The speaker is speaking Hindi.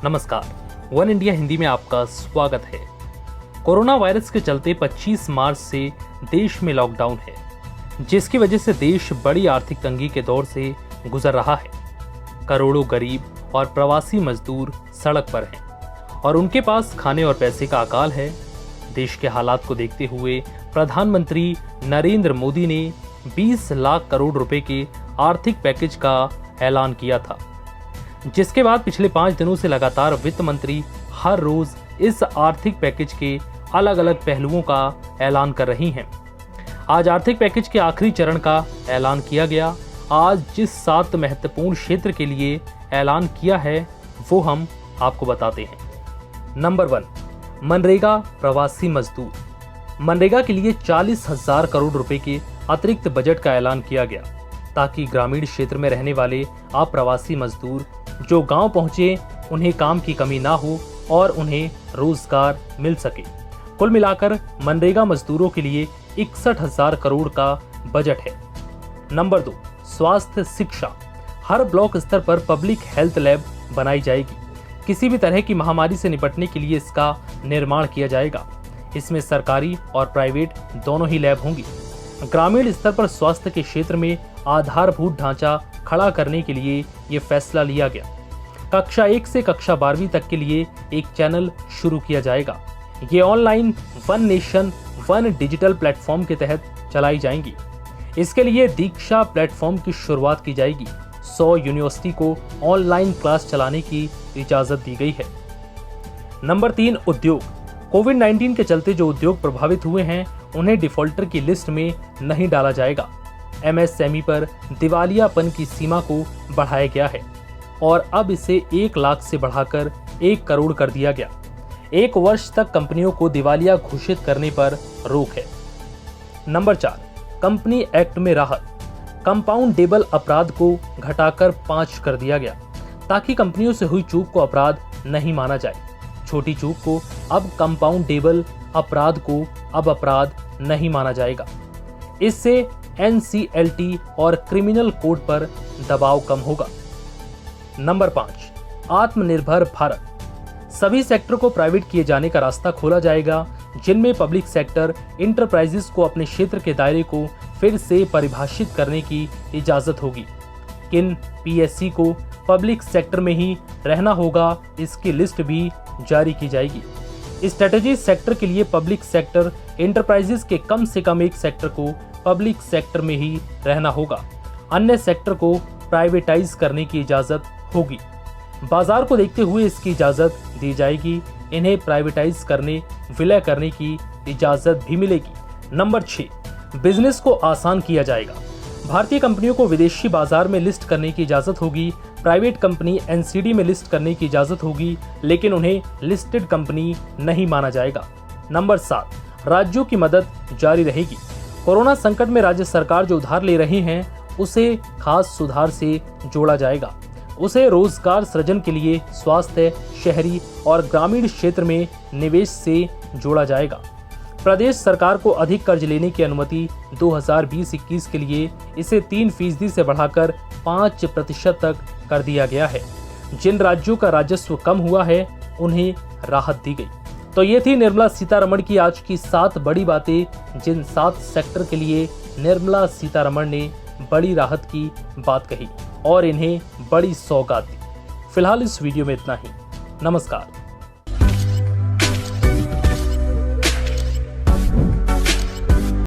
नमस्कार, वन इंडिया हिंदी में आपका स्वागत है। कोरोना वायरस के चलते 25 मार्च से देश में लॉकडाउन है, जिसकी वजह से देश बड़ी आर्थिक तंगी के दौर से गुजर रहा है। करोड़ों गरीब और प्रवासी मजदूर सड़क पर हैं और उनके पास खाने और पैसे का अकाल है। देश के हालात को देखते हुए प्रधानमंत्री नरेंद्र मोदी ने 20 लाख करोड़ रुपए के आर्थिक पैकेज का ऐलान किया था, जिसके बाद पिछले 5 दिनों से लगातार वित्त मंत्री हर रोज इस आर्थिक पैकेज के अलग अलग पहलुओं का ऐलान कर रही हैं। आज आर्थिक पैकेज के आखिरी चरण का ऐलान किया गया। आज जिस 7 महत्वपूर्ण क्षेत्र के लिए ऐलान किया है वो हम आपको बताते हैं। नंबर 1, मनरेगा प्रवासी मजदूर। मनरेगा के लिए 40,000 करोड़ रुपए के अतिरिक्त बजट का ऐलान किया गया, ताकि ग्रामीण क्षेत्र में रहने वाले अप्रवासी मजदूर जो गांव पहुंचे उन्हें काम की कमी ना हो और उन्हें रोजगार मिल सके। कुल मिलाकर मनरेगा मजदूरों के लिए 61,000 करोड़ का बजट है। नंबर 2, स्वास्थ्य शिक्षा। हर ब्लॉक स्तर पर पब्लिक हेल्थ लैब बनाई जाएगी। किसी भी तरह की महामारी से निपटने के लिए इसका निर्माण किया जाएगा। इसमें सरकारी और प्राइवेट दोनों ही लैब होंगी। ग्रामीण स्तर पर स्वास्थ्य के क्षेत्र में आधारभूत ढांचा खड़ा करने के लिए ये फैसला लिया गया। कक्षा 1 से कक्षा 12वीं तक के लिए एक चैनल शुरू किया जाएगा। ये online one nation one digital platform के तहत चलाई जाएंगी। इसके लिए दीक्षा प्लेटफॉर्म की शुरुआत की जाएगी। 100 यूनिवर्सिटी को ऑनलाइन क्लास चलाने की इजाजत दी गई है। नंबर 3, उद्योग। कोविड-19 के चलते जो उद्योग प्रभावित हुए हैं उन्हें डिफॉल्टर की लिस्ट में नहीं डाला जाएगा। एमएसएमई पर दिवालियापन की सीमा को बढ़ाया गया है और अब इसे 1 लाख से बढ़ाकर 1 करोड़ कर दिया गया। 1 वर्ष तक कंपनियों को दिवालिया घोषित करने पर रोक है। नंबर 4, कंपनी एक्ट में राहत। कंपाउंडेबल अपराध को घटाकर 5 कर दिया गया, ताकि कंपनियों से हुई चूक को अपराध नहीं माना जाए। छोटी चूक को अब कंपाउंडेबल, अपराध को अब अपराध नहीं माना जाएगा। इससे एनसीएलटी और क्रिमिनल कोड पर दबाव कम होगा। नंबर 5, आत्मनिर्भर भारत। सभी सेक्टर को प्राइवेट किए जाने का रास्ता खोला जाएगा, जिनमें पब्लिक सेक्टर इंटरप्राइजेस को अपने क्षेत्र के दायरे को फिर से परिभाषित करने की इजाजत होगी। किन पीएससी को पब्लिक सेक्टर में ही रहना होगा, इसकी लिस्ट भी जारी की जाएगी। स्ट्रेटेजी सेक्टर के लिए पब्लिक सेक्टर इंटरप्राइजेस के कम से कम एक सेक्टर को पब्लिक सेक्टर में ही रहना होगा। अन्य सेक्टर को प्राइवेटाइज करने की इजाजत होगी। बाजार को देखते हुए इसकी इजाजत दी जाएगी। इन्हें प्राइवेटाइज करने, विलय करने की इजाजत भी मिलेगी। नंबर 6, बिजनेस को आसान किया जाएगा। भारतीय कंपनियों को विदेशी बाजार में लिस्ट करने की इजाजत होगी। प्राइवेट कंपनी एनसीडी में लिस्ट करने की इजाजत होगी, लेकिन उन्हें लिस्टेड कंपनी नहीं माना जाएगा। नंबर 7, राज्यों की मदद जारी रहेगी। कोरोना संकट में राज्य सरकार जो उधार ले रहे हैं उसे खास सुधार से जोड़ा जाएगा। उसे रोजगार सृजन के लिए स्वास्थ्य, शहरी और ग्रामीण क्षेत्र में निवेश से जोड़ा जाएगा। प्रदेश सरकार को अधिक कर्ज लेने की अनुमति 2020-21 के लिए इसे 3% से बढ़ाकर 5% तक कर दिया गया है। जिन राज्यों का राजस्व कम हुआ है उन्हें राहत दी गई। तो ये थी निर्मला सीतारमण की आज की 7 बड़ी बातें, जिन 7 सेक्टर के लिए निर्मला सीतारमण ने बड़ी राहत की बात कही और इन्हें बड़ी सौगात दी। फिलहाल इस वीडियो में इतना ही। नमस्कार।